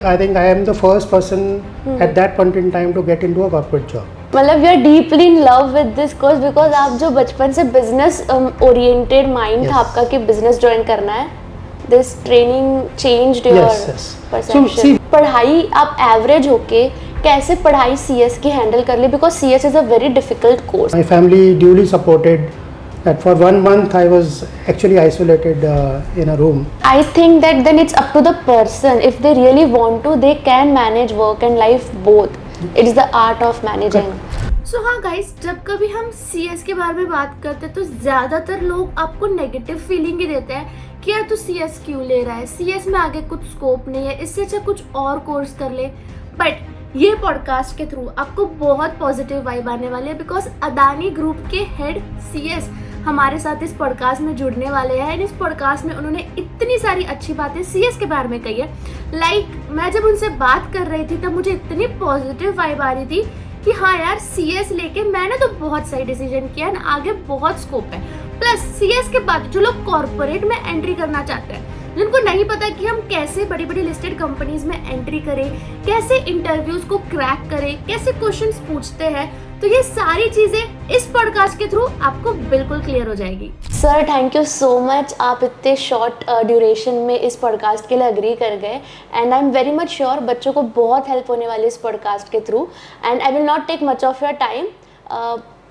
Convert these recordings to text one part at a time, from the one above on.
I think I am the first person at that point in time to get into a corporate job. मतलब you are deeply in love with this course because आप जो बचपन से business oriented mind था आपका कि business join करना है. This training changed your perception. पढ़ाई आप एवरेज होके कैसे पढ़ाई सीएस की हैंडल कर ली because CS is a very difficult course. My family duly supported that for 1 month I was actually isolated in a room. I think that then it's up to the person. If they really want to, they can manage work and life both. It's the art of managing. So हाँ guys, जब कभी हम CS के बारे में बात करते हैं तो ज़्यादातर लोग आपको नेगेटिव फीलिंग ही देते हैं कि यार तू CS क्यों ले रहा है, CS में आगे कुछ स्कोप नहीं है, इससे अच्छा कुछ और कोर्स कर ले. बट ये पॉडकास्ट के थ्रू आपको बहुत पॉजिटिव वाइब आने वाली है बिकॉज अदानी ग्रुप के हेड CS हमारे साथ इस पॉडकास्ट में जुड़ने वाले हैं. इस पॉडकास्ट में उन्होंने इतनी सारी अच्छी बातें सीएस के बारे में कही है. मैं जब उनसे बात कर रही थी तब मुझे इतनी पॉजिटिव वाइब आ रही थी कि हाँ यार सीएस लेके मैंने तो बहुत सही डिसीजन किया है, आगे बहुत स्कोप है. प्लस सीएस के बाद जो लोग कॉर्पोरेट में एंट्री करना चाहते हैं, जिनको नहीं पता कि हम कैसे बड़ी बड़ी लिस्टेड कंपनीज में एंट्री करें, कैसे इंटरव्यूज को क्रैक करें, कैसे क्वेश्चंस पूछते हैं, तो ये सारी चीजें इस पॉडकास्ट के थ्रू आपको बिल्कुल क्लियर हो जाएगी. Sir thank you so much, आप इतने शॉर्ट ड्यूरेशन में इस पॉडकास्ट के लिए अग्री कर गए and I am very much sure बच्चों को बहुत हेल्प होने वाली है इस पॉडकास्ट के through. And I will not take much of your time.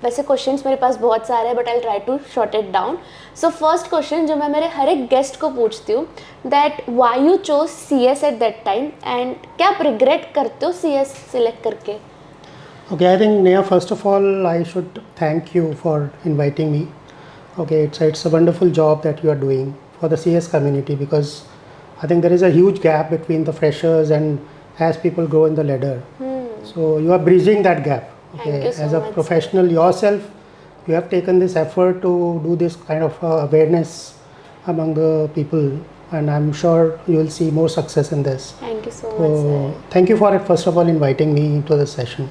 वैसे क्वेश्चंस मेरे पास बहुत सारे हैं but I try to short it down. So first question जो मैं मेरे हर एक गेस्ट को पूछती हूँ, that why you chose CS at that time and क्या आप रिग्रेट करते हो सीएस सिलेक्ट करके? Okay, I think Neha, first of all, I should thank you for inviting me. Okay, it's a wonderful job that you are doing for the CS community because I think there is a huge gap between the freshers and as people grow in the ladder. So you are bridging that gap. Okay, thank you so as a much, professional yourself, you have taken this effort to do this kind of awareness among the people, and I'm sure you will see more success in this. Thank you so much, sir. Thank you for it, first of all, inviting me into the session.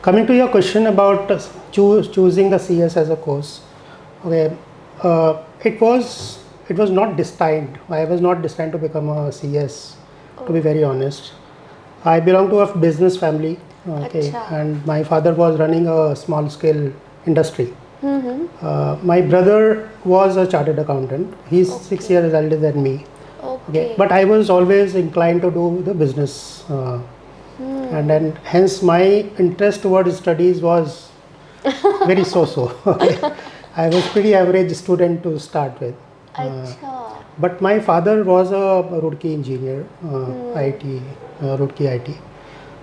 Coming to your question about choosing the CS as a course, okay, it was not destined. I was not destined to become a CS. To be very honest, I belong to a business family. Okay, and my father was running a small scale industry. My brother was a chartered accountant. He's 6 years older than me. Okay, but I was always inclined to do the business. And then hence my interest towards studies was very so-so. Okay. I was pretty average student to start with. But my father was a Roorkee engineer, IT, Roorkee IT.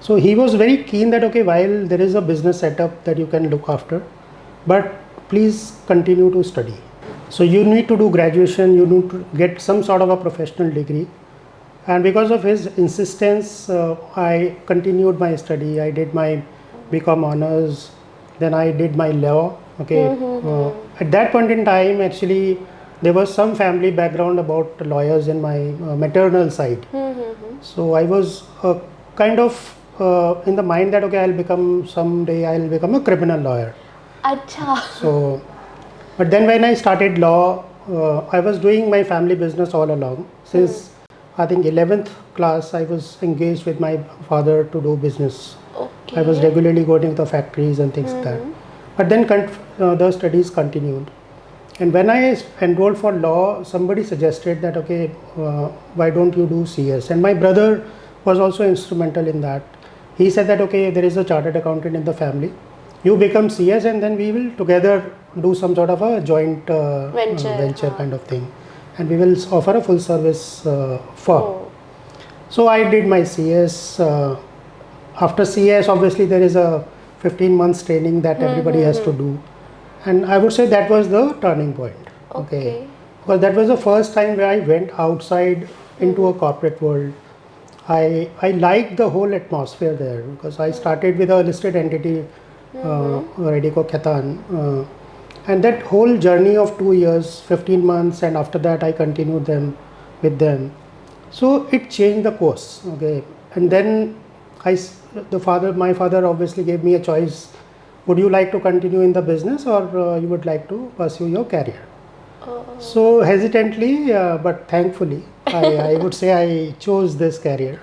So he was very keen that okay, while there is a business setup that you can look after, but please continue to study. So you need to do graduation, you need to get some sort of a professional degree. And because of his insistence, I continued my study. I did my BCom honors, then I did my law. Okay. At that point in time, actually, there was some family background about lawyers in my maternal side. So I was kind of in the mind that okay, someday I'll become a criminal lawyer. Acha. So, but then when I started law, I was doing my family business all along since. I think 11th class I was engaged with my father to do business. Okay. I was regularly going to the factories and things like that. But then the studies continued. And when I enrolled for law, somebody suggested that okay, why don't you do CS? And my brother was also instrumental in that. He said that okay, there is a chartered accountant in the family. You become CS and then we will together do some sort of a joint venture kind of thing. And we will offer a full service firm. So I did my CS. After CS, obviously there is a 15 months training that everybody has to do. And I would say that was the turning point. Okay. Because that was the first time where I went outside into a corporate world. I liked the whole atmosphere there because I started with a listed entity, Radico Khaitan. And that whole journey of 2 years, 15 months, and after that I continued with them. So it changed the course. Okay, and then my father obviously gave me a choice. Would you like to continue in the business or you would like to pursue your career? So hesitantly, but thankfully, I would say I chose this career.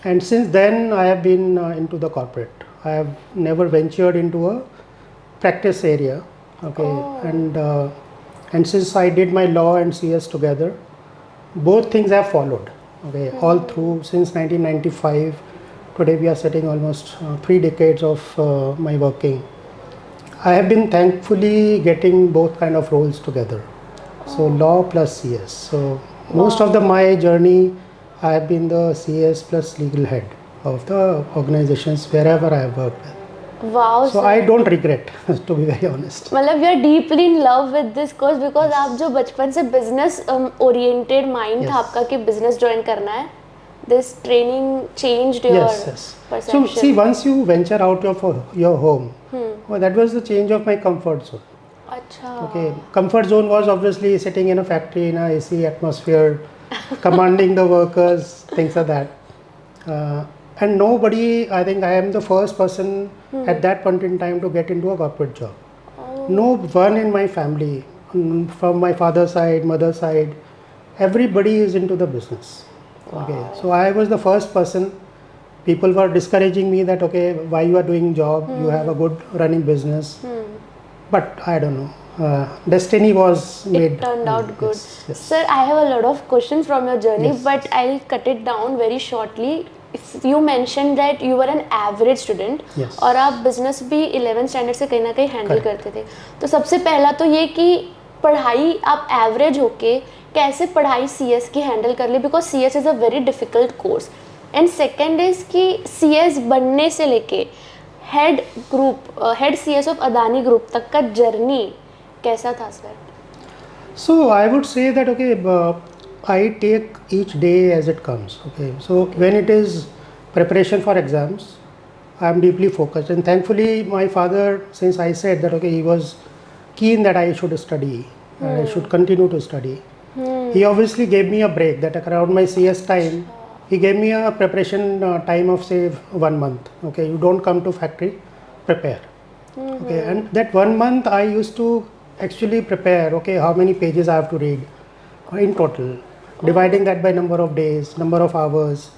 And since then I have been into the corporate. I have never ventured into a practice area. Okay. And since I did my law and CS together, both things have followed. Okay. All through since 1995, today we are sitting almost 3 decades of my working. I have been thankfully getting both kind of roles together. So law plus CS. So most of my journey, I have been the CS plus legal head of the organizations wherever I have worked with. Wow, So I don't regret, to be very honest. मतलब you are deeply in love with this course because आप जो बचपन से business oriented mind था आपका कि business join करना है, this training changed your perception. So see, once you venture out of your home, well, that was the change of my comfort zone. अच्छा. Okay, comfort zone was obviously sitting in a factory in a AC atmosphere, commanding the workers, things like that. And nobody, I think I am the first person at that point in time to get into a corporate job. No one in my family, from my father's side, mother's side, everybody is into the business. Okay, so I was the first person. People were discouraging me that, okay, why you are doing job, you have a good running business. But I don't know, destiny was made. It turned out good. Yes. Sir, I have a lot of questions from your journey, Yes. but I'll cut it down very shortly. If you mentioned that you were an average student, Yes. और आप business भी 11th standard से कहीं ना कहीं handle करते थे, तो सबसे पहला तो ये कि पढ़ाई आप average होके कैसे पढ़ाई CS की handle कर ली, because CS is a very difficult course. And second is कि CS बनने से लेके head CS of Adani Group तक का journey कैसा था sir? So I would say that, okay, I take each day as it comes. Okay, so when it is preparation for exams, I am deeply focused, and thankfully my father, since I said that, okay, he was keen that I should study and I should continue to study. He obviously gave me a break, that around my CS time, he gave me a preparation time of say 1 month. Okay, you don't come to factory, prepare. Okay, and that 1 month I used to actually prepare, okay, how many pages I have to read in total, dividing that by number of days, number of hours,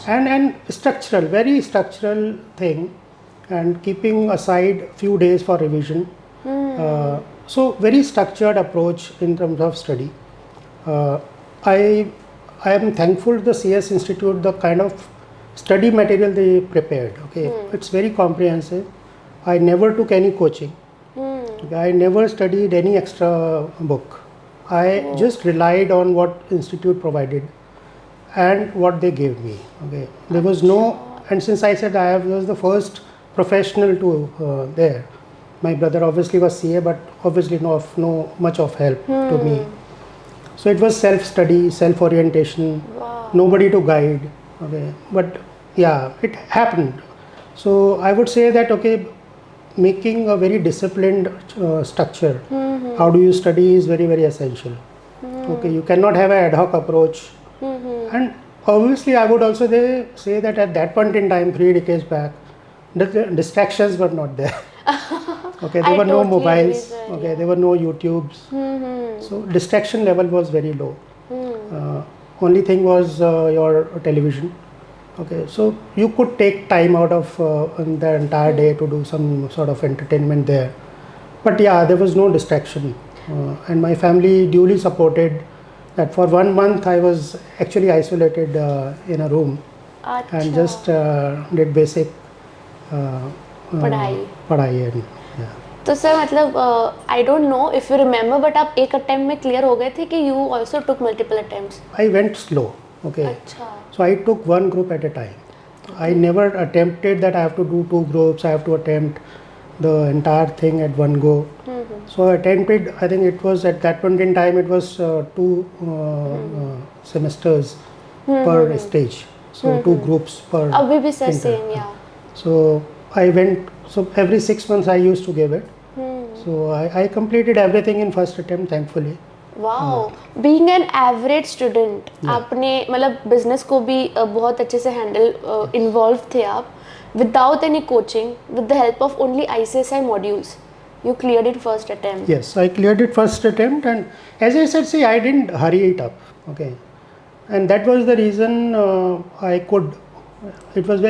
and structural, very structural thing, and keeping aside few days for revision. So very structured approach in terms of study. I am thankful to the CS Institute, the kind of study material they prepared. Okay, it's very comprehensive. I never took any coaching. Okay, I never studied any extra book. I just relied on what institute provided and what they gave me. Okay, there was no, and since I said I was the first professional to there. My brother obviously was CA, but obviously no much of help to me. So it was self-study, self-orientation, nobody to guide. Okay, but yeah, it happened. So I would say that, okay, making a very disciplined structure, how do you study is very, very essential. Okay, you cannot have an ad hoc approach. And obviously I would also say that at that point in time, 3 decades back, the distractions were not there. Okay, there were no mobiles, okay, there were no YouTubes. So distraction level was very low. Only thing was your television. Okay, so you could take time out of the entire day to do some sort of entertainment there. But yeah, there was no distraction. And my family duly supported that. For 1 month I was actually isolated in a room and just did basic पढ़ाई and yeah. तो sir मतलब I don't know if you remember, but आप एक attempt में clear हो गए थे कि you also took multiple attempts? I went slow. Okay. अच्छा. So I took one group at a time. I never attempted that I have to do 2 groups, I have to attempt the entire thing at one go. So I attempted, I think it was at that point in time, it was 2 semesters per stage. So 2 groups per. अभी भी sir same, yeah. So I went, so every 6 months I used to give it. So I completed everything in first attempt, thankfully. Wow, being an average student, आपने मतलब business को भी बहुत अच्छे से handle involved थे आप, without any coaching, with the help of only ICSI modules, you cleared it first attempt. Yes, I cleared it first attempt, and as I said, see, I didn't hurry it up. Okay, and that was the reason I could it was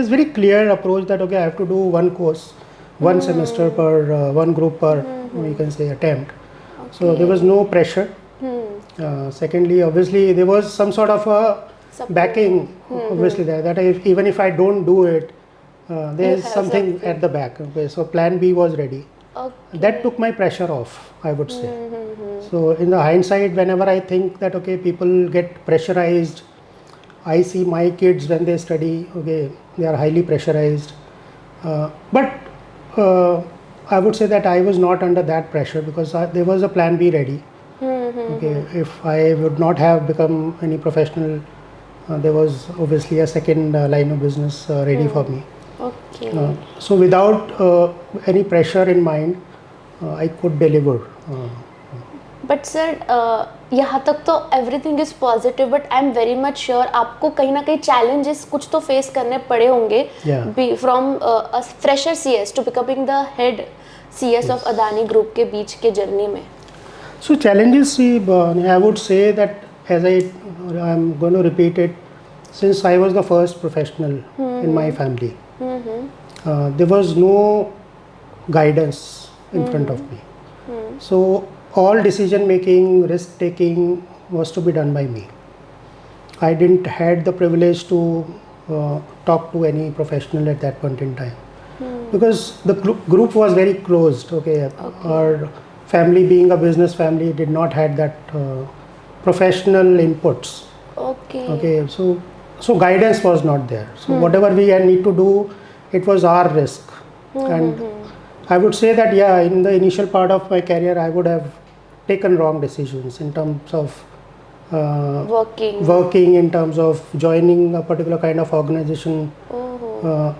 very clear approach that okay, I have to do one course, one semester per one group per you can say attempt. So there was no pressure. Secondly, obviously there was some sort of a backing obviously there, that even if I don't do it, there is something at the back. Okay, so plan B was ready. That took my pressure off, I would say. So in the hindsight, whenever I think that okay, people get pressurized, I see my kids when they study, okay, they are highly pressurized. But I would say that I was not under that pressure because there was a plan B ready. Okay, if I would not have become any professional, there was obviously a second line of business ready for me. Okay. So without any pressure in mind, I could deliver. But sir यहाँ तक तो everything is positive, but I am very much sure आपको कहीं ना कहीं challenges कुछ तो face करने पड़े होंगे from fresher CS to becoming the head CS of Adani group के बीच के जर्नी में. So challenges, I would say that as I'm going to repeat it, since I was the first professional in my family, there was no guidance in front of me. So all decision making, risk taking was to be done by me. I didn't had the privilege to talk to any professional at that point in time because the group was very closed. Okay. Our family being a business family did not had that professional inputs. Okay. So guidance was not there. So whatever we need to do, it was our risk. And I would say that in the initial part of my career, I would have taken wrong decisions in terms of working, in terms of joining a particular kind of organization.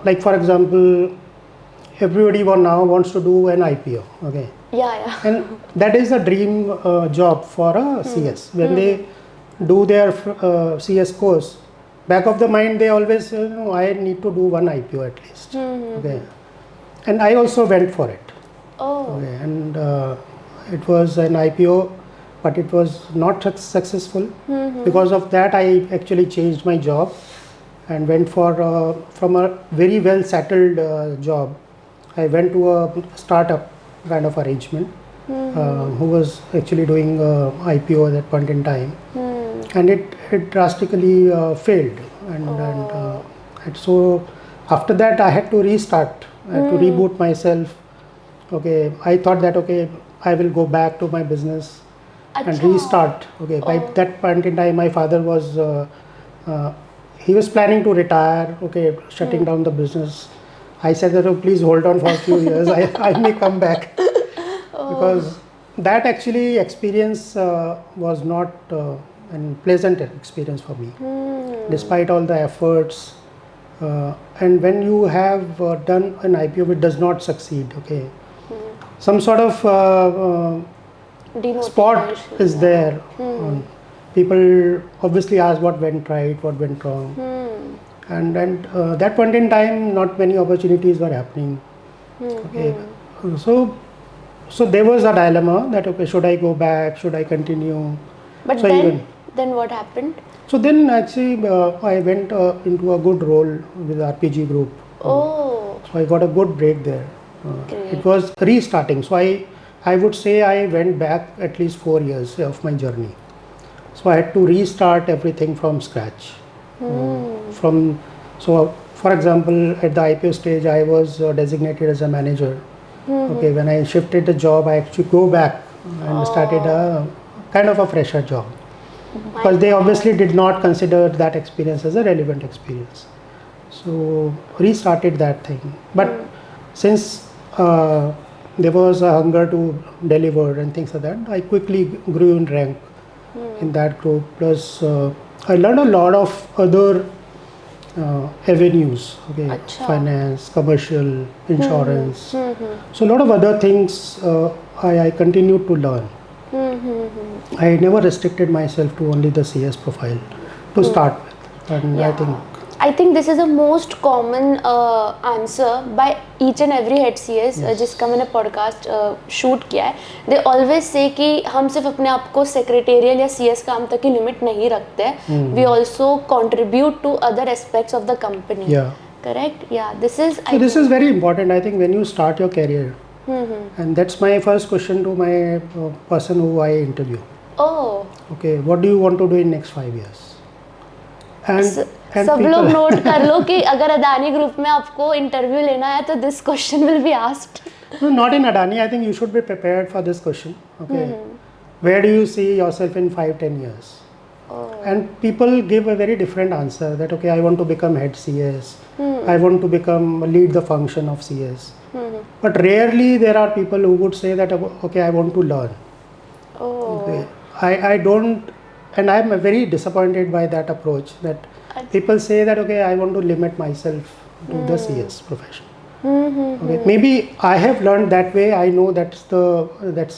Like for example, everybody now wants to do an IPO. Okay. Yeah. And that is a dream job for a CS. When they do their CS course, back of the mind they always say, no, I need to do one IPO at least. Okay. And I also went for it. Okay. And it was an IPO, but it was not successful. Because of that, I actually changed my job and went for from a very well settled job. I went to a startup kind of arrangement who was actually doing IPO at that point in time, and it drastically failed. And so after that, I had to restart. I had to reboot myself. Okay, I thought that okay, I will go back to my business and restart. Okay, by that point in time, my father was he was planning to retire. Okay, shutting down the business. I said that oh, please hold on for a few years. I may come back because that actually experience was not an pleasant experience for me, despite all the efforts. And when you have done an IPO which does not succeed, okay, some sort of spot is there. People obviously ask what went right, what went wrong. And that point in time, not many opportunities were happening. Okay, so there was a dilemma that okay, should I go back? Should I continue? But so then what happened? So then actually I went into a good role with RPG Group. So I got a good break there. It was restarting. So I would say I went back at least 4 years of my journey. So I had to restart everything from scratch. So for example, at the IPO stage, I was designated as a manager. Okay, when I shifted the job, I actually go back and started a kind of a fresher job. Because they obviously did not consider that experience as a relevant experience. So restarted that thing. But since there was a hunger to deliver and things like that, I quickly grew in rank in that group. Plus I learned a lot of other avenues, okay, finance, commercial, insurance. So a lot of other things I continued to learn. I never restricted myself to only the CS profile to start with, and I think I think this is the most common answer by each and every head CS जिसका मैंने podcast shoot किया है. They always say कि हम सिर्फ अपने आप को सेक्रेटेरियल या CS काम तक ही लिमिट नहीं रखते हैं. We also contribute to other aspects of the company. Yeah. Correct? Yeah. This is. So this is very important. I think when you start your career, and that's my first question to my person who I interview. Oh. Okay, what do you want to do in next 5 years? And सब लोग note कर लो कि अगर Adani group में आपको interview लेना है तो this question will be asked. No, not in Adani. I think you should be prepared for this question. Okay, where do you see yourself in 5-10 years? Oh. And people give a very different answer. That okay, I want to become head CS. I want to lead the function of CS. But rarely there are people who would say that okay, I want to learn. Oh. Okay. I don't, and I'm very disappointed by that approach. That people say that okay, I want to limit myself to the CS profession. Okay. Maybe I have learned that way. I know that's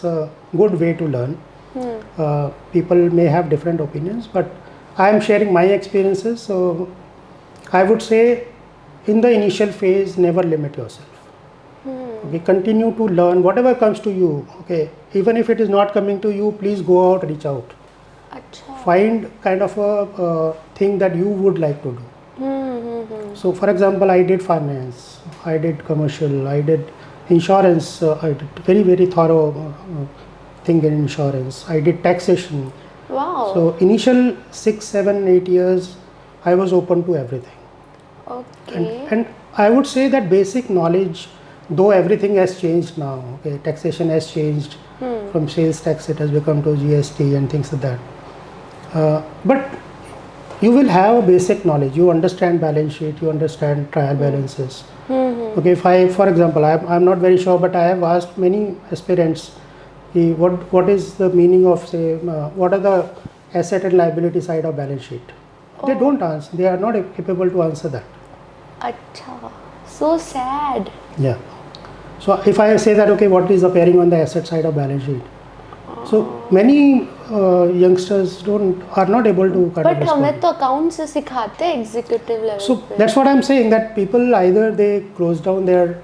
a good way to learn. People may have different opinions, but I am sharing my experiences. So I would say, in the initial phase, never limit yourself. Okay, continue to learn whatever comes to you. Okay, even if it is not coming to you, please go out, reach out. अच्छा. Find kind of a thing that you would like to do. So for example, I did finance, I did commercial, I did insurance, I did very thorough thing in insurance, I did taxation. Wow. So initial 6, 7, 8 years I was open to everything. Okay. And I would say that basic knowledge, though everything has changed now, okay, taxation has changed, from sales tax it has become to GST and things like that. But you will have a basic knowledge. You understand balance sheet, you understand trial balances. Okay, if I, for example, I'm not very sure, but I have asked many aspirants, what is the meaning of, say, what are the asset and liability side of balance sheet? They don't answer. They are not capable to answer that. अच्छा. So sad. Yeah. So if I say that okay, what is appearing on the asset side of balance sheet? So many youngsters are not able to kind of But respond. हमें तो account से सिखाते हैं executive level So पे. that's what I'm saying, that people either they close down their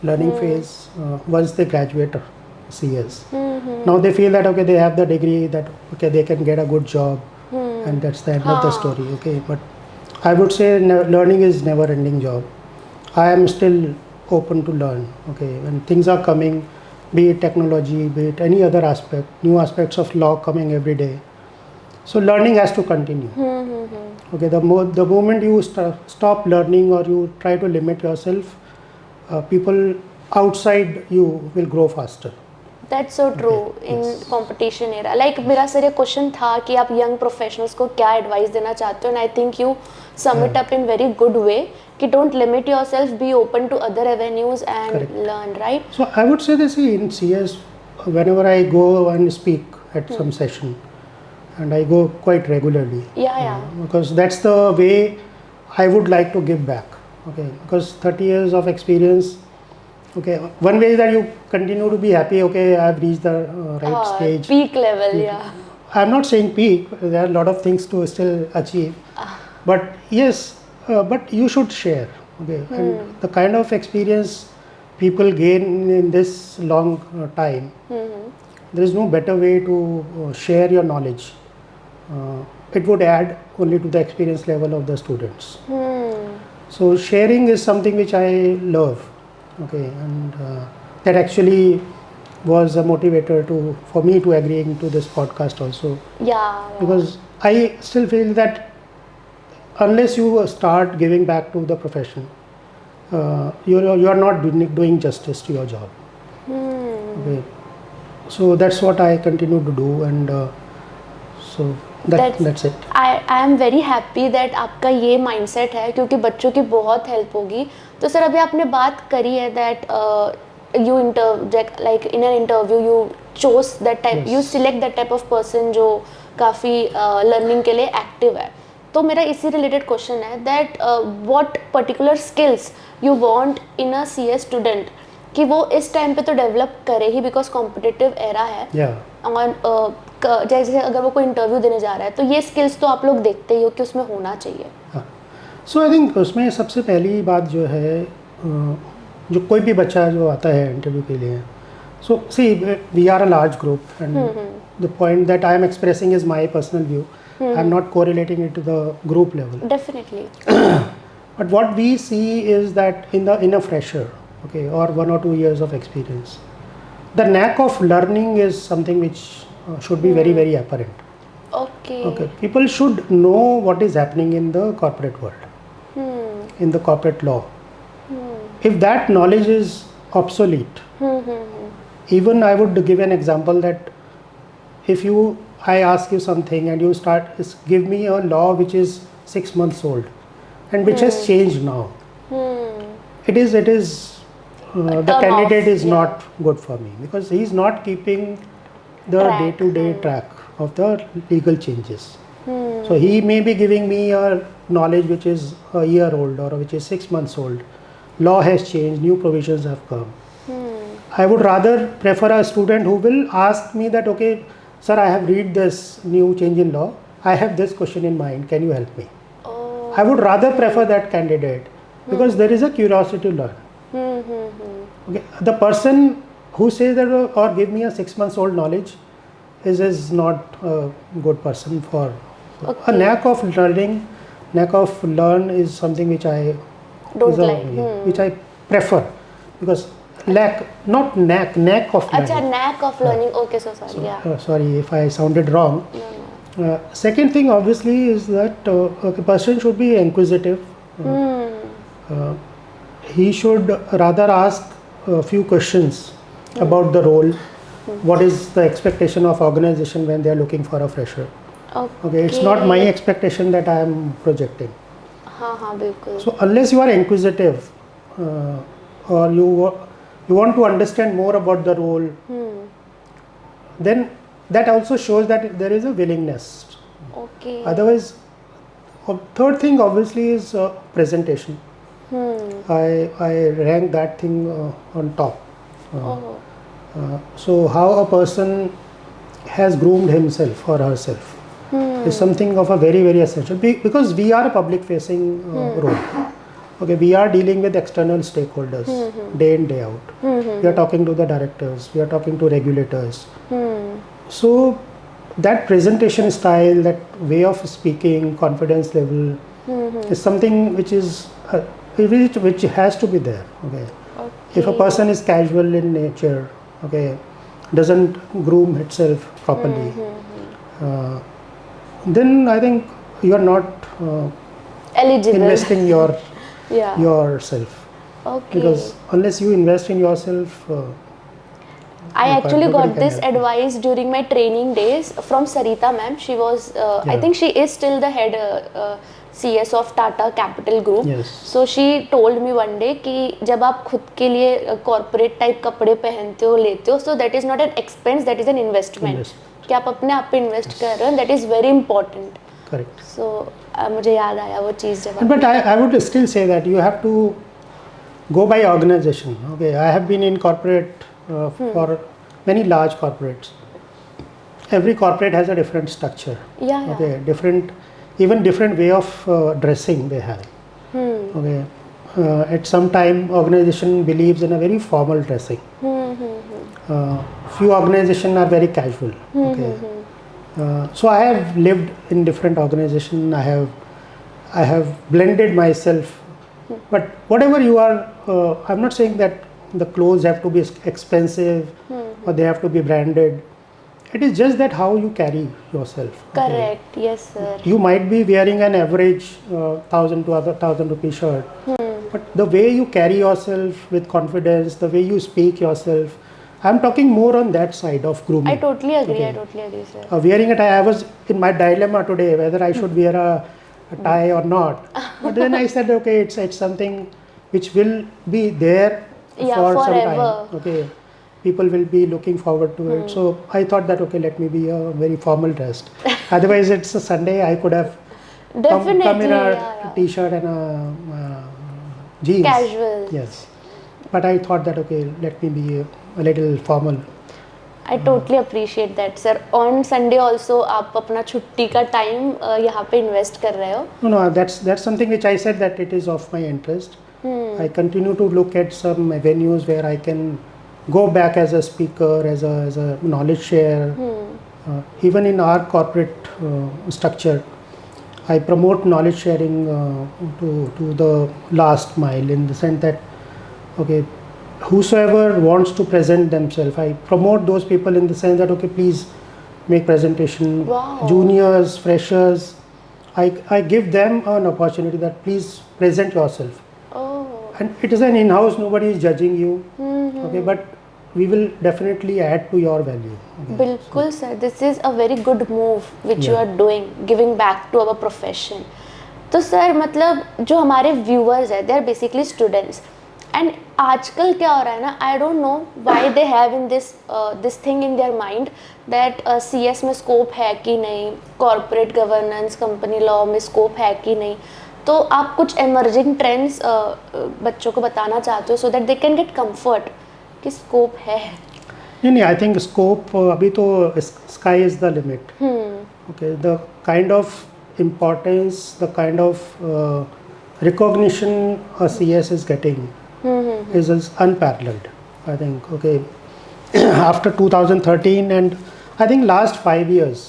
learning phase once they graduate CS. Now they feel that okay, they have the degree, that okay, they can get a good job, and that's the end of the story. Okay, but I would say learning is never ending job. I am still open to learn. Okay, when things are coming, be it technology, be it any other aspect, new aspects of law coming every day. So learning has to continue. Okay, the moment you stop learning or you try to limit yourself, people outside you will grow faster. That's so true in competition era. Like मेरा sir ये question था कि आप young professionals को क्या advice देना चाहते हो, and I think you sum it up in very good way कि don't limit yourself, be open to other avenues and learn, right? So I would say this in CS, whenever I go and speak at some session, and I go quite regularly. Yeah. Because that's the way I would like to give back. Okay, because 30 years of experience. Okay, one way is that you continue to be happy. Okay, I've reached the right stage. Peak level, yeah. I'm not saying peak. There are a lot of things to still achieve. But yes, but you should share. Okay, and the kind of experience people gain in this long time, there is no better way to share your knowledge. It would add only to the experience level of the students. So sharing is something which I love. Okay, and that actually was a motivator for me to agreeing to this podcast also. Yeah. Because I still feel that unless you start giving back to the profession, you are not doing justice to your job. Okay, so that's what I continue to do, and so that's it. I am very happy that आपका ये mindset है, क्योंकि बच्चों की बहुत help होगी. तो sir अभी आपने बात करी है that you like in an interview you chose that type, you select that type of person जो काफ़ी learning के लिए active है. तो मेरा इसी related question है that what particular skills you want in a CS student कि वो इस टाइम पे तो डेवलप करे ही, बिकॉज कॉम्पिटिटिव एरा है. और जैसे अगर वो कोई इंटरव्यू देने जा रहा है तो ये स्किल्स तो आप लोग देखते ही हो कि उसमें होना चाहिए. सो आई थिंक उसमें सबसे पहली बात जो है जो कोई भी बच्चा जो आता है इंटरव्यू के लिए, so see we are a large group and the point that I am expressing is my personal view. I am not correlating it to the group level. Definitely. But what we see is that in a fresher, okay, or 1 or 2 years of experience, the knack of learning is something which should be very very apparent. Okay. Okay, people should know what is happening in the corporate world, in the corporate law. If that knowledge is obsolete, even I would give an example that if I ask you something and you give me a law which is 6 months old and which has changed now, it is the candidate is not good for me, because he is not keeping the day-to-day track of the legal changes. So he may be giving me a knowledge which is a year old or which is 6 months old. Law has changed, new provisions have come. I would rather prefer a student who will ask me that, okay, sir, I have read this new change in law. I have this question in mind. Can you help me? I would rather prefer that candidate because there is a curiosity to learn. Okay. The person who says that or give me a 6 months old knowledge is not a good person for a knack of learning. Knack of learn is something which I Don't like. which I prefer, because not knack of learning. Acha, knack of learning. Okay, so sorry. Yeah. Sorry if I sounded wrong. Second thing obviously is that a person should be inquisitive. He should rather ask a few questions about the role. What is the expectation of organization when they are looking for a fresher? Okay, it's not my expectation that I am projecting. बिल्कुल. So unless you are inquisitive or you want to understand more about the role, then that also shows that there is a willingness. Okay. Otherwise, third thing obviously is presentation. I rank that thing on top. So how a person has groomed himself or herself is something of a very very essential, because we are a public facing role. Okay, we are dealing with external stakeholders day in day out. We are talking to the directors, we are talking to regulators. So that presentation style, that way of speaking, confidence level is something which is which has to be there. Okay. If a person is casual in nature, okay, doesn't groom itself properly, then I think you are not eligible investing yourself. Okay. Because unless you invest in yourself, I actually got this advice during my training days from Sarita ma'am. She was, I think she is still the head CS of Tata Capital Group. Yes. So she told me one day कि जब आप खुद के लिए corporate type कपड़े पहनते हो, लेते हो, so that is not an expense, that is an investment. कि आप अपने आप पे invest कर रहे हो, that is very important. Correct. So मुझे याद आया वो चीज़ जब. But I would still say that you have to go by organization. Okay, I have been in corporate for many large corporates. Every corporate has a different structure. Yeah. Okay, different way of dressing they have. Okay, at some time organization believes in a very formal dressing. Few organizations are very casual. Okay, so I have lived in different organizations. I have blended myself. But whatever you are, I'm not saying that the clothes have to be expensive or they have to be branded. It is just that how you carry yourself. Correct. Okay. Yes, sir. You might be wearing an average 1,000 to 1,000 rupee shirt, but the way you carry yourself with confidence, the way you speak yourself, I'm talking more on that side of grooming. I totally agree. Okay. I totally agree, sir. Wearing a tie, I was in my dilemma today whether I should wear a tie or not. But then I said, okay, it's something which will be there for some time. Okay, people will be looking forward to it. So I thought that, okay, let me be very formal dressed. Otherwise, it's a Sunday. I could have come in a t-shirt and a jeans. Casual. Yes, but I thought that, okay, let me be a little formal. I totally appreciate that, sir. On Sunday also आप अपना छुट्टी का time यहाँ पे invest कर रहे हो. No, that's something which I said that it is of my interest. I continue to look at some avenues where I can go back as a speaker, as a knowledge share. Even in our corporate structure, I promote knowledge sharing to the last mile, in the sense that, okay, whosoever wants to present themselves, I promote those people in the sense that, okay, please make presentation. Wow. Juniors, freshers, I give them an opportunity that please present yourself. Oh. And it is an in-house, nobody is judging you. Okay, but we will definitely add to your value. Okay. बिल्कुल sir, this is a very good move which you are doing, giving back to our profession. तो sir मतलब जो हमारे viewers हैं, they are basically students, and आजकल क्या हो रहा है ना, I don't know why they have in this thing in their mind that CS में स्कोप है कि नहीं, कॉर्पोरेट गवर्नेंस, कंपनी लॉ में स्कोप है कि नहीं. तो आप कुछ एमर्जिंग ट्रेंड्स बच्चों को बताना चाहते हो so that they can get comfort कि स्कोप है? नहीं, आई थिंक स्कोप अभी तो sky is the limit. Okay, the kind of importance, the kind of recognition a CS is getting is unparalleled, I think. Okay, after 2013 and I think last 5 years,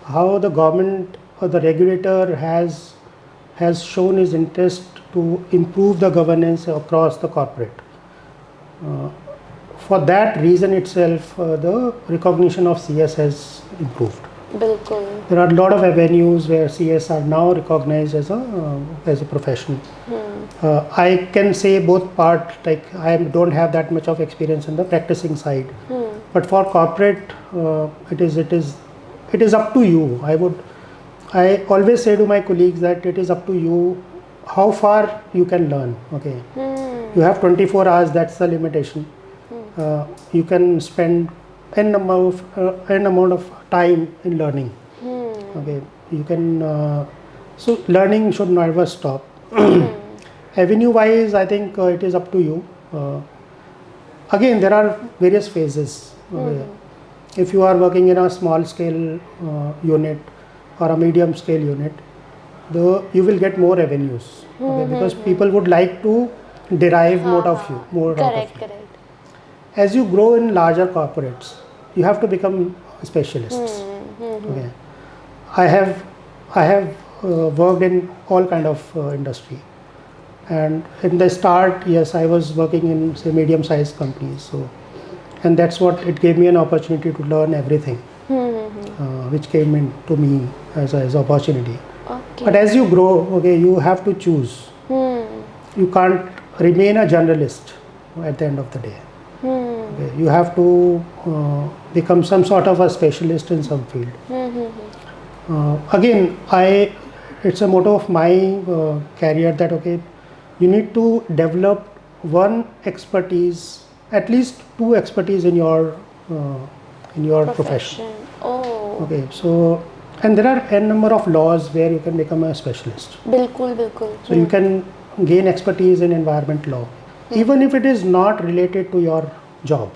how the government or the regulator has shown his interest to improve the governance across the corporate. For that reason itself, the recognition of CS has improved. बिल्कुल. There are a lot of avenues where CS are now recognized as a profession. I can say both part, like I don't have that much of experience in the practicing side, but for corporate, it is up to you. I always say to my colleagues that it is up to you how far you can learn. Okay, you have 24 hours. That's the limitation. You can spend n amount of time in learning. Okay, you can so learning should never stop. Avenue wise, I think it is up to you. Again, there are various phases. If you are working in a small scale unit or a medium scale unit, you will get more avenues. Okay, because people would like to derive more out of you. Correct. As you grow in larger corporates, you have to become specialists. Okay, I have worked in all kind of industry, and in the start, yes, I was working in say medium-sized companies. So, and that's what it gave me an opportunity to learn everything, which came in to me as opportunity. Okay. But as you grow, okay, you have to choose. You can't remain a generalist at the end of the day. Okay, you have to become some sort of a specialist in some field. Again, it's a motto of my career that okay, you need to develop one expertise, at least 2 expertise in your profession. Oh. Okay, so and there are n number of laws where you can become a specialist. बिल्कुल. So you can gain expertise in environment law, even if it is not related to your job.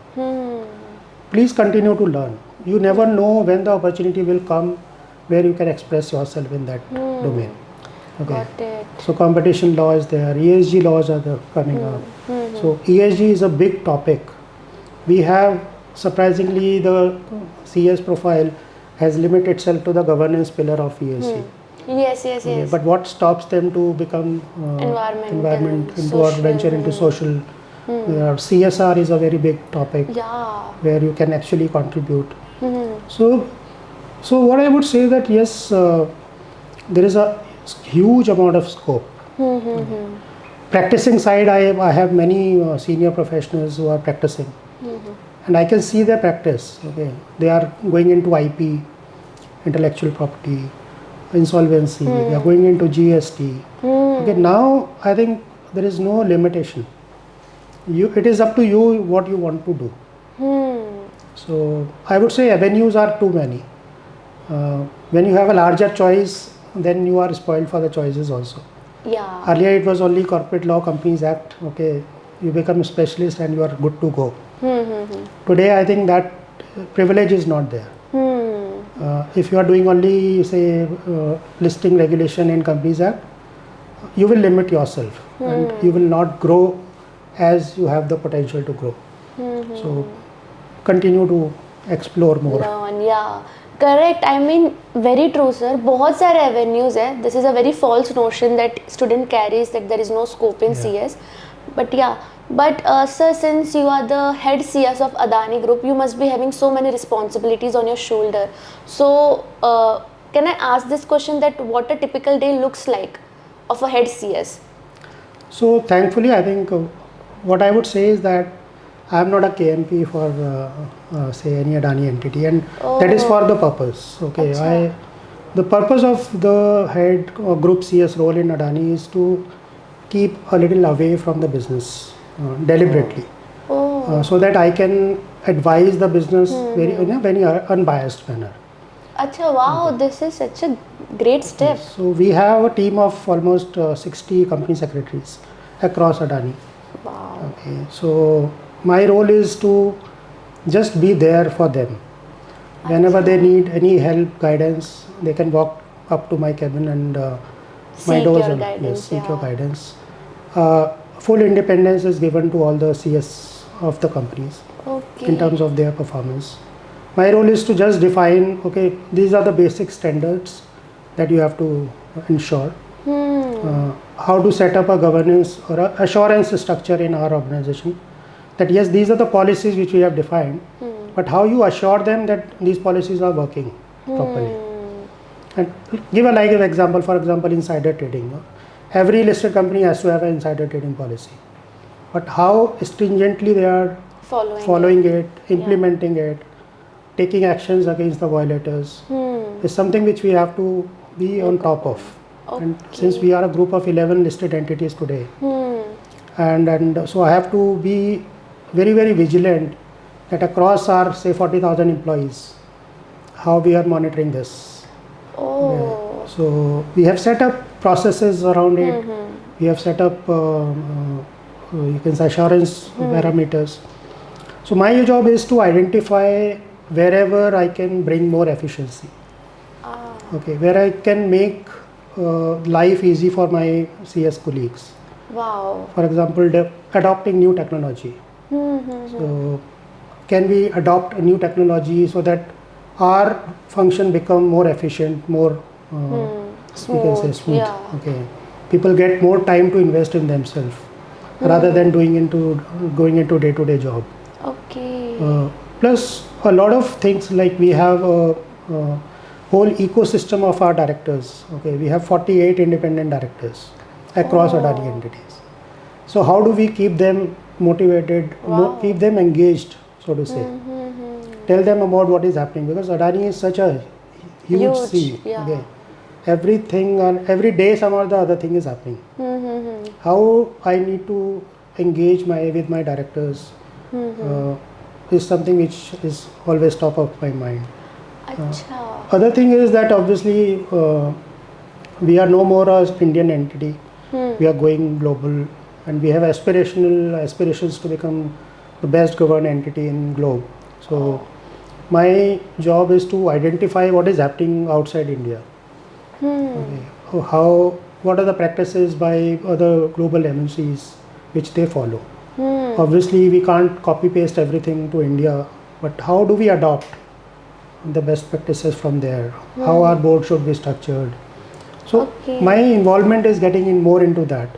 Please continue to learn. You never know when the opportunity will come where you can express yourself in that domain. Okay. Got it. So competition law is there, ESG laws are coming up. So ESG is a big topic. We have, surprisingly, the CS profile has limited itself to the governance pillar of ESG. Yes. Okay, but what stops them to become environment into or venture into social? CSR is a very big topic. Yeah. Where you can actually contribute. So what I would say that yes, there is a huge amount of scope. Practicing side, I have many senior professionals who are practicing, and I can see their practice. Okay, they are going into IP, intellectual property, insolvency. They are going into GST. Okay, now I think there is no limitation. It is up to you what you want to do. So I would say avenues are too many. When you have a larger choice, then you are spoiled for the choices also. Yeah. Earlier it was only Corporate Law Companies Act. Okay, you become a specialist and you are good to go. Today I think that privilege is not there. If you are doing only say listing regulation in Companies Act, you will limit yourself and you will not grow as you have the potential to grow. So continue to explore more. Learn, yeah. Correct. I mean, very true, sir. बहुत सारे avenues है. This is a very false notion that student carries that there is no scope in CS. But yeah. But sir, since you are the head CS of Adani Group, you must be having so many responsibilities on your shoulder. So can I ask this question that what a typical day looks like of a head CS? So thankfully, I think what I would say is that I am not a KMP for say any Adani entity, and that is for the purpose. Okay, Achha. the purpose of the head or group CS role in Adani is to keep a little away from the business deliberately, so that I can advise the business in a very unbiased manner. Acha, wow, this is such a great step. Yes. So we have a team of almost 60 company secretaries across Adani. Wow. Okay, so my role is to just be there for them. Whenever they need any help, guidance, they can walk up to my cabin and my Seek doors your and guidance, seek your yeah. guidance. Full independence is given to all the CS of the companies Okay. in terms of their performance. My role is to just define, okay, these are the basic standards that you have to ensure. How to set up a governance or a assurance structure in our organization, that yes, these are the policies which we have defined, but how you assure them that these policies are working properly. And give a live example, for example, insider trading. Every listed company has to have an insider trading policy, but how stringently they are following it, implementing it, taking actions against the violators is something which we have to be on top of. And since we are a group of 11 listed entities today, and so I have to be very, very vigilant that across our say 40,000 employees, how we are monitoring this. So we have set up processes around it. We have set up you can say assurance parameters. So my job is to identify wherever I can bring more efficiency. Okay, where I can make life easy for my CS colleagues. Wow. For example, adopting new technology. So can we adopt a new technology so that our function become more efficient, more you can say smooth. Yeah. Okay, people get more time to invest in themselves rather than going into day-to-day job. Okay. Plus a lot of things, like we have a whole ecosystem of our directors. Okay, we have 48 independent directors across Adani entities. So how do we keep them motivated, keep them engaged, so to say? Tell them about what is happening, because Adani is such a huge sea. Yeah. Okay, everything and every day some or the other thing is happening. How I need to engage with my directors is something which is always top of my mind. Acha. Other thing is that obviously we are no more an Indian entity. We are going global, and we have aspirations to become the best governed entity in globe. So my job is to identify what is happening outside India. Okay. What are the practices by other global MNCs which they follow? Obviously we can't copy paste everything to India, but how do we adopt the best practices from there? How our board should be structured? So my involvement is getting in more into that.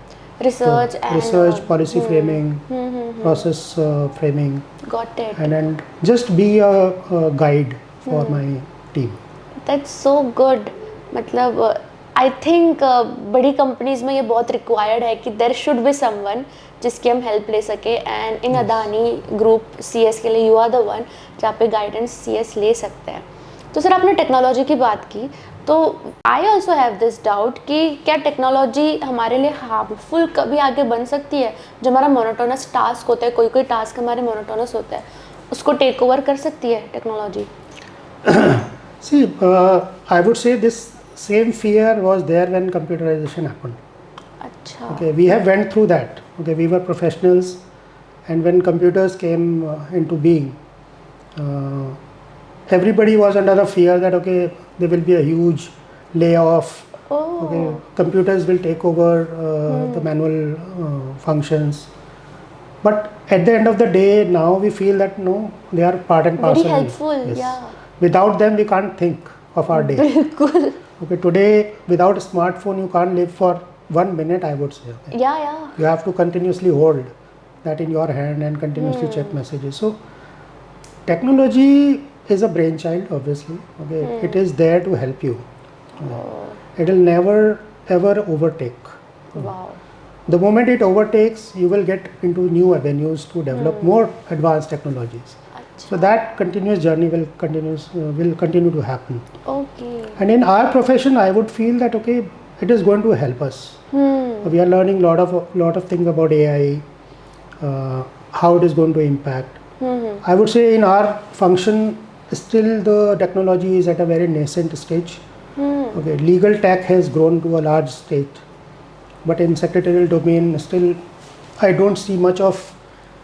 Research Policy framing, process framing. Got it. And just be a guide for my team. That's so good. मतलब I think बड़ी companies में ये बहुत required है कि there should be someone जिसकी हम help ले सके, and in Adani group CS के लिए यू आर द वन जहाँ पे गाइडेंस सीएस ले सकते हैं. तो सर आपने टेक्नोलॉजी की बात की, तो I also have this doubt कि क्या टेक्नोलॉजी हमारे लिए हार्मफुल कभी आगे बन सकती है? जो हमारा मोनोटोनस टास्क होता है, कोई टास्क हमारे मोनोटोनस होता है, उसको टेक ओवर कर सकती है technology? See, I would say this same fear was there when computerization happened. अच्छा. Okay, we have went through that. Okay, we were professionals, and when computers came into being, Uh, Everybody was under the fear that okay, there will be a huge layoff. Okay, Oh. computers will take over the manual functions. But at the end of the day, now we feel that no, they are part and Very parcel. helpful, Yes. yeah. Without them, we can't think of our day. बिल्कुल. Okay, today without a smartphone, you can't live for 1 minute. I would say. Okay. Yeah. You have to continuously hold that in your hand and continuously check messages. So technology is a brainchild, obviously. Okay, it is there to help you. It will never ever overtake. Wow. The moment it overtakes, you will get into new avenues to develop more advanced technologies. So that continuous journey will continue to happen. Okay. And in our profession, I would feel that okay, it is going to help us. We are learning lot of things about AI, how it is going to impact. I would say in our function, still the technology is at a very nascent stage. Okay, legal tech has grown to a large stage, but in secretarial domain, still I don't see much of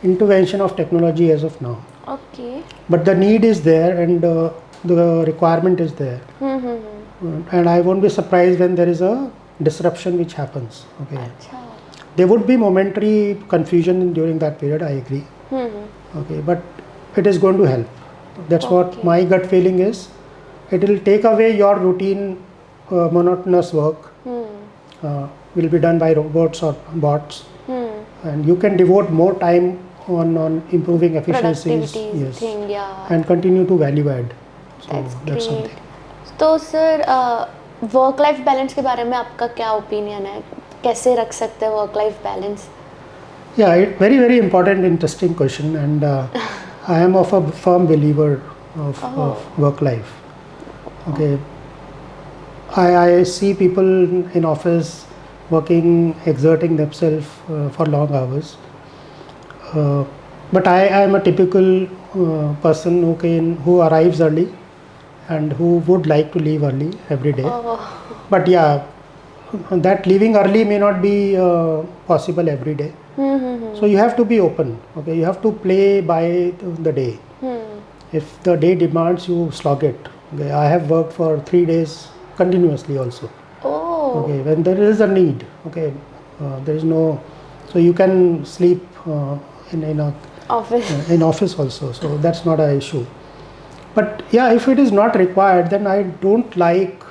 intervention of technology as of now. Okay. But the need is there and the requirement is there. And I won't be surprised when there is a disruption which happens. Okay. अच्छा. There would be momentary confusion during that period, I agree. Okay, but it is going to help. That's what my gut feeling is. It will take away your routine, monotonous work. Will be done by robots or bots, and you can devote more time on improving efficiencies. Yes, thing, yeah. and continue to value add. So That's that's great. something. तो sir work life balance के बारे में आपका क्या opinion है? कैसे रख सकते हैं work life balance? Yeah, very important, interesting question, and I am of a firm believer of work life. Okay, I see people in office working, exerting themselves for long hours. But I am a typical person who arrives early and who would like to leave early every day. But yeah, that leaving early may not be possible every day. So you have to be open. Okay, you have to play by the day. If the day demands, you slog it. Okay, I have worked for 3 days continuously also. Okay, when there is a need. Okay, there is no, so you can sleep in a office. In office also. So that's not an issue. But yeah, if it is not required, then I don't like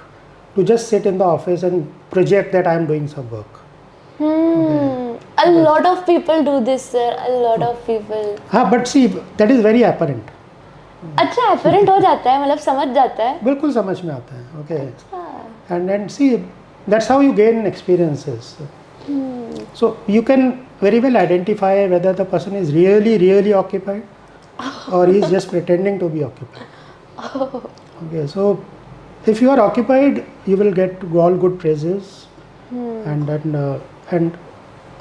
to just sit in the office and project that I am doing some work. A lot of people do this, sir. A lot of people. But see, that is very apparent. अच्छा, apparent हो जाता है, मतलब समझ जाता है. बिल्कुल समझ में आता है. Okay. And see, that's how you gain experiences. So you can very well identify whether the person is really occupied or he is just pretending to be occupied. Okay, so if you are occupied, you will get all good praises. And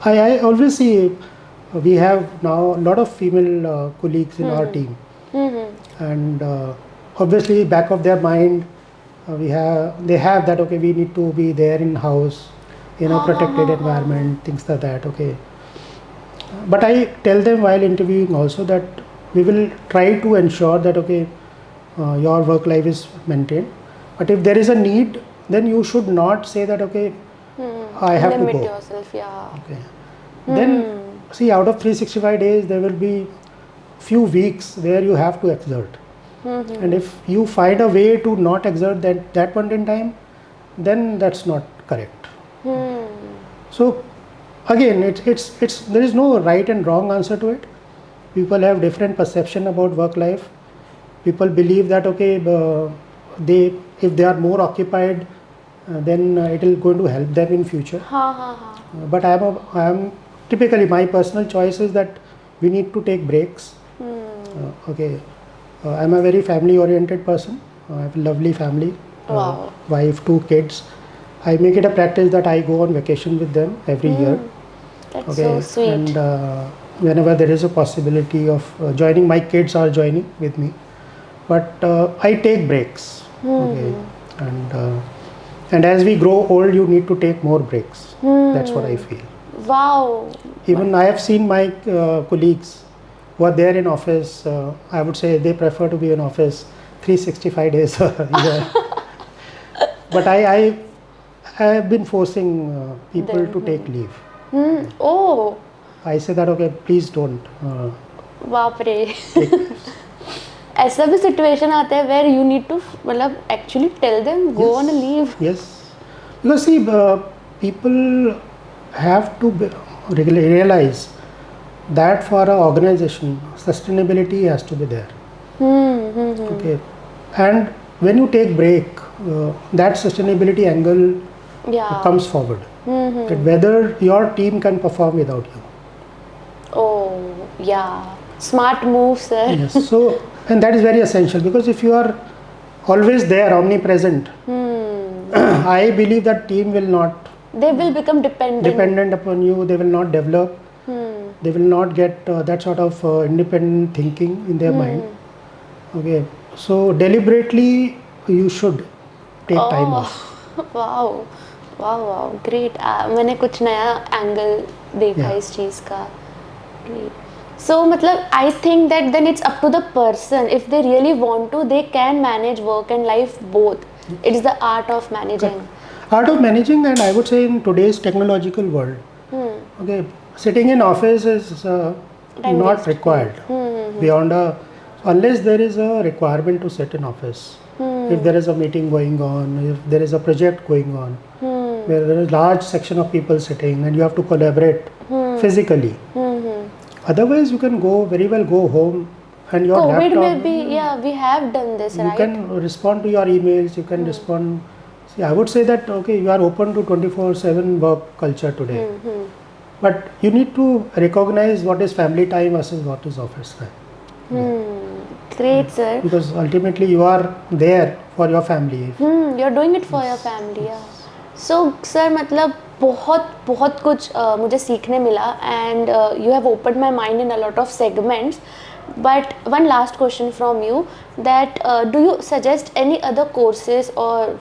I always see we have now a lot of female colleagues in our team, and obviously back of their mind they have that okay, we need to be there in house in a protected environment, things like that. Okay, but I tell them while interviewing also that we will try to ensure that okay, your work life is maintained, but if there is a need, then you should not say that okay, I have Limit to go. yourself, yeah. Okay. Then see, out of 365 days there will be few weeks where you have to exert. And if you find a way to not exert that point in time, then that's not correct. So again, it's there is no right and wrong answer to it. People have different perception about work life. People believe that okay, if they are more occupied, then it will going to help them in future. But I am typically, my personal choice is that we need to take breaks. Okay, I am a very family oriented person. I have a lovely family, wife, 2 kids. I make it a practice that I go on vacation with them every year. That's so sweet. And whenever there is a possibility of joining, my kids are joining with me. But I take breaks. Okay, and as we grow old, you need to take more breaks. That's what I feel. Wow. Even I have seen my colleagues who are there in office, I would say they prefer to be in office 365 days a year. But I have been forcing people to take leave. Oh, I say that okay, please don't. बाप रे. Take leaves. ऐसा भी situation आता है where you need to मतलब actually tell them go on a leave. Yes, because see, people have to realize that for an organization, sustainability has to be there. Okay, and when you take break, that sustainability angle Yeah. comes forward. That whether your team can perform without you. Oh, yeah. Smart move, sir. Yes, so and that is very essential, because if you are always there, omnipresent, I believe that team will not They will become dependent. upon you. They will not develop. They will not get that sort of independent thinking in their mind. Okay, so deliberately you should take time off. Wow wow wow great. मैंने कुछ नया angle देखा Yeah. इस चीज़ का. Great. So मतलब I think that then it's up to the person. If they really want to, they can manage work and life both. It's the art of managing. Art of managing, and I would say in today's technological world, okay, sitting in office is Time not waste. required. Beyond unless there is a requirement to sit in office. If there is a meeting going on, if there is a project going on, where there is a large section of people sitting and you have to collaborate physically. Otherwise, you can very well go home and your COVID laptop. में भी yeah we have done this, You right? can respond to your emails. You can respond. See, I would say that okay, you are open to 24/7 work culture today, but you need to recognize what is family time versus what is office time. Great, sir. Because ultimately you are there for your family. You're doing it for your family. Yeah. So, sir, मतलब बहुत कुछ मुझे सीखने मिला, and you have opened my mind in a lot of segments. But one last question from you, that do you suggest any other courses or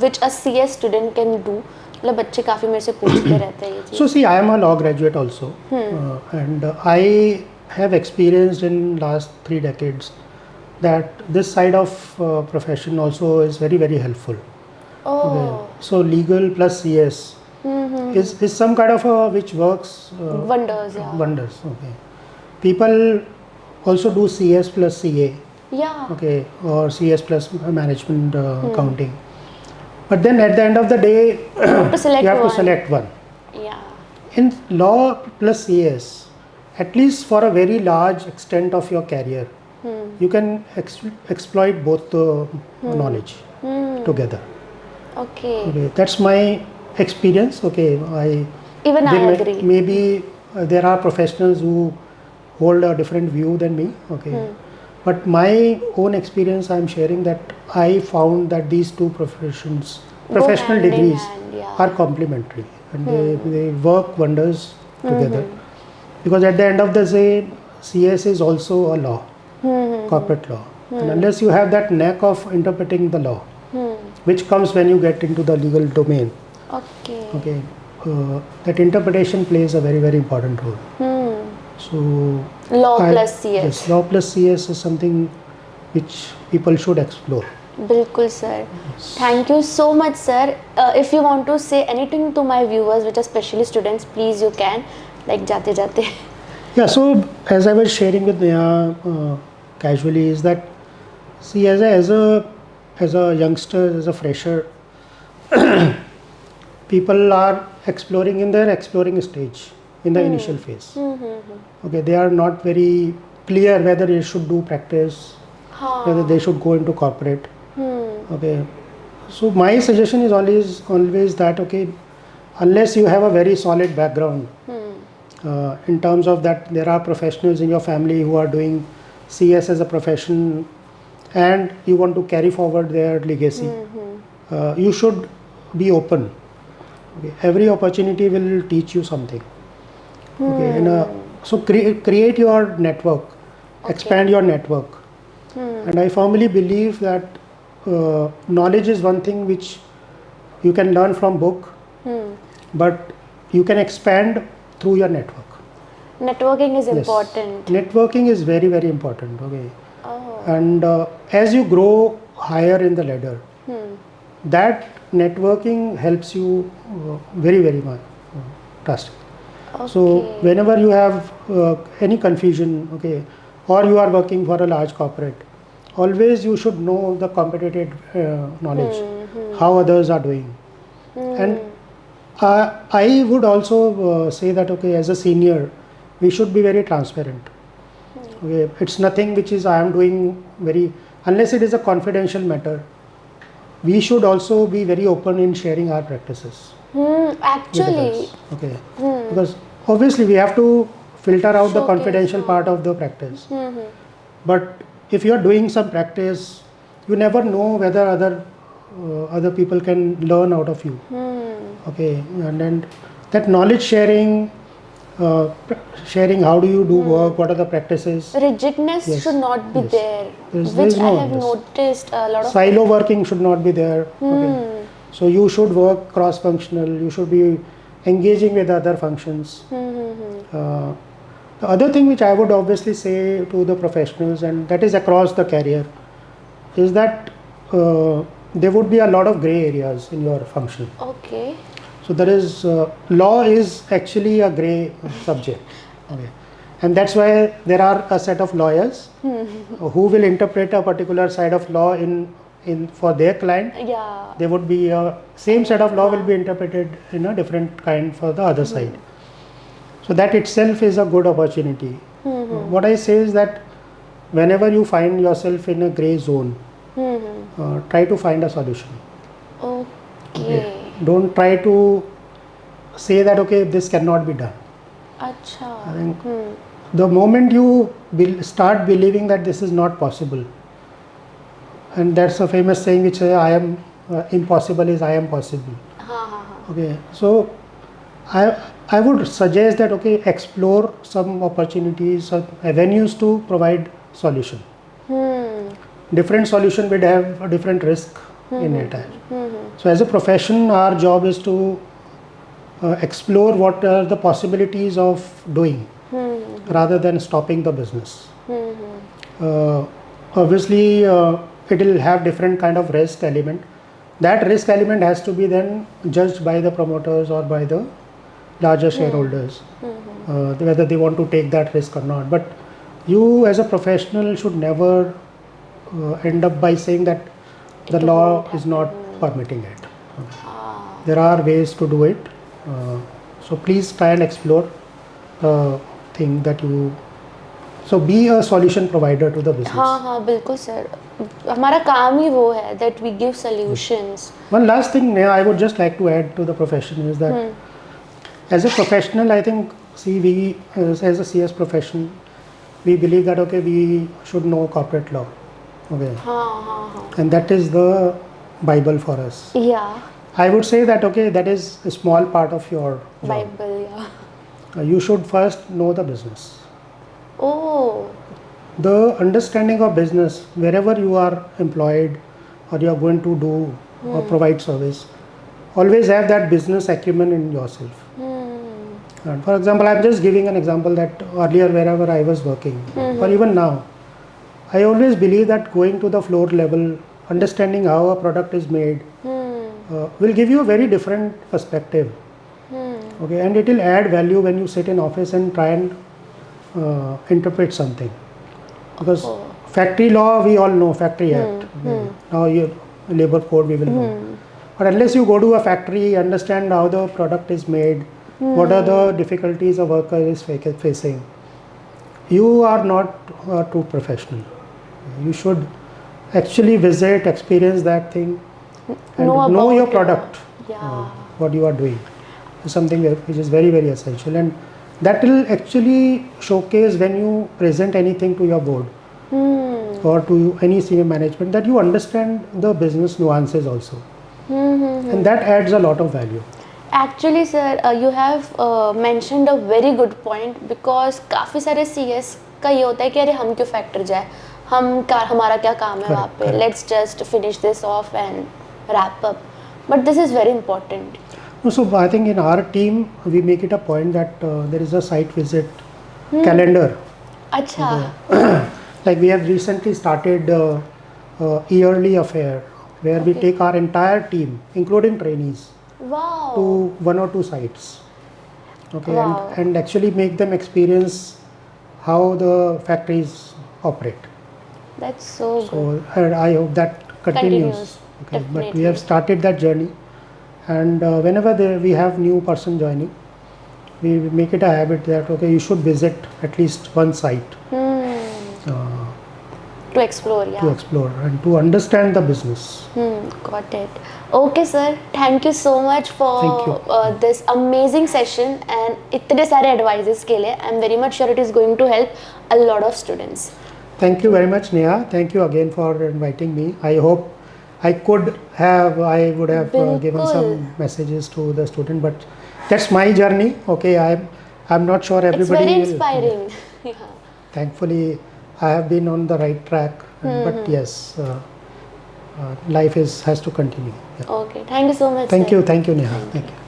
which a CS student can do? मतलब बच्चे काफ़ी मेरे से पूछते रहते हैं ये चीज़. So see, I am a law graduate also, and I have experienced in last 3 decades that this side of profession also is very helpful. Okay. So legal plus CS is some kind of a which works Wonders, yeah. wonders. Okay, people also do CS plus CA. Yeah. Okay, or CS plus management accounting. But then at the end of the day, You have to select you have one. to select one. Yeah. In law plus CS, at least for a very large extent of your career, you can exploit both the knowledge together. Okay. Okay, that's my experience. Okay, Even I there agree. maybe there are professionals who hold a different view than me. Okay, but my own experience, I am sharing that I found that these two professional hand in degrees hand, yeah. are complementary, and they work wonders together. Because at the end of the day, CS is also a law, corporate law, and unless you have that knack of interpreting the law, which comes when you get into the legal domain, Okay. that interpretation plays a very important role. So Law plus CS. yes, law plus CS is something which people should explore. बिल्कुल sir. Thank you so much, sir. If you want to say anything to my viewers, which are specially students, please you can. Like जाते जाते. Yeah, so as I was sharing with Neha casually, is that see, as a youngster, as a fresher, people are exploring in their exploring stage, in the initial phase. Okay, they are not very clear whether they should do practice, whether they should go into corporate. Okay, so my suggestion is always that okay, unless you have a very solid background, in terms of that there are professionals in your family who are doing CS as a profession, and you want to carry forward their legacy, you should be open. Okay, every opportunity will teach you something. Okay, so create your network, expand your network, and I firmly believe that knowledge is one thing which you can learn from book, but you can expand through your network. Networking is Yes. important. Networking is very, very important. Okay. Oh. And as you grow higher in the ladder, that networking helps you very, very much. Trust. Okay. So whenever you have any confusion, okay, or you are working for a large corporate, always you should know the competitive knowledge, how others are doing. And I would also say that, okay, as a senior, we should be very transparent. Okay, it's nothing which is I am doing very, unless it is a confidential matter, we should also be very open in sharing our practices with Actually. others. Okay, because obviously we have to filter out the Showcase, confidential part of the practice. But if you are doing some practice, you never know whether other people can learn out of you. Okay, and then that knowledge sharing, sharing how do you do work, what are the practices. Rigidness Yes, should not be yes. there, There's which I no have this. noticed a lot of. Silo working should not be there. Okay. So you should work cross-functional. You should be engaging with other functions. The other thing which I would obviously say to the professionals, and that is across the career, is that there would be a lot of gray areas in your function. Okay. So there is law is actually a gray subject. Okay. And that's why there are a set of lawyers who will interpret a particular side of law in for their client. Yeah. There would be a same set of law will be interpreted in a different kind for the other side. So that itself is a good opportunity. What I say is that whenever you find yourself in a gray zone, try to find a solution. Okay. Don't try to say that okay, this cannot be done. Acha. I think the moment you start believing that this is not possible, and that's a famous saying which I am impossible is I am possible. Okay, so I would suggest that okay, explore some opportunities, some avenues to provide solution. Different solution would have a different risk in it. So as a profession, our job is to explore what are the possibilities of doing rather than stopping the business. Obviously, it will have different kind of risk element. That risk element has to be then judged by the promoters or by the larger shareholders, whether they want to take that risk or not. But you as a professional should never end up by saying that the law is not permitting it. There are ways to do it. So please try and explore the thing that you. So be a solution provider to the business. हाँ बिल्कुल sir हमारा काम ही वो है that we give solutions. One last thing I would just like to add to the profession is that as a professional, I think we as a CS profession, we believe that okay, we should know corporate law. Okay. And that is the Bible for us. Yeah. I would say that okay, that is a small part of your job. Bible, yeah. You should first know the business. Oh. The understanding of business, wherever you are employed or you are going to do or provide service, always have that business acumen in yourself. And for example, I'm just giving an example that earlier wherever I was working, or even now, I always believe that going to the floor level, understanding how a product is made, will give you a very different perspective. Okay, and it will add value when you sit in office and try and interpret something. Because factory law, we all know, Factory Act. Now your labor code, we will know. But unless you go to a factory, understand how the product is made, what are the difficulties a worker is facing, you are not a true professional. You should actually visit, experience that thing, and know your product, what you are doing. Is something which is very, very essential, and that will actually showcase when you present anything to your board or to any senior management that you understand the business nuances also, and that adds a lot of value. Actually sir, you have mentioned a very good point because काफ़ी सारे CS का ये होता है कि अरे हम क्यों फैक्ट्री जाए, हमारा क्या काम है वहाँ पे, let's just finish this off and wrap up. But this is very important. So I think in our team we make it a point that there is a site visit calendar. अच्छा. Like we have recently started yearly affair where we take our entire team, including trainees, to Wow. one or two sites. Okay, Wow. and actually make them experience how the factories operate. That's so good. So and I hope that continues. Continues. Okay, but we have Definitely. started that journey, and whenever we have new person joining, we make it a habit that okay, you should visit at least one site uh, To explore, to yeah. explore and to understand the business. Got it. Okay, sir. Thank you so much Thank you. for this amazing session and इतने सारे advices के लिए. I'm very much sure it is going to help a lot of students. Thank you very much, Neha. Thank you again for inviting me. I hope I would have given बिल्कुल. some messages to the student, but that's my journey. Okay, I'm not sure It's everybody very will. inspiring. Yeah. Thankfully, I have been on the right track, but yes, life has to continue. Yeah. Okay. Thank you so much, Thank sir. you, Neha. Thank you.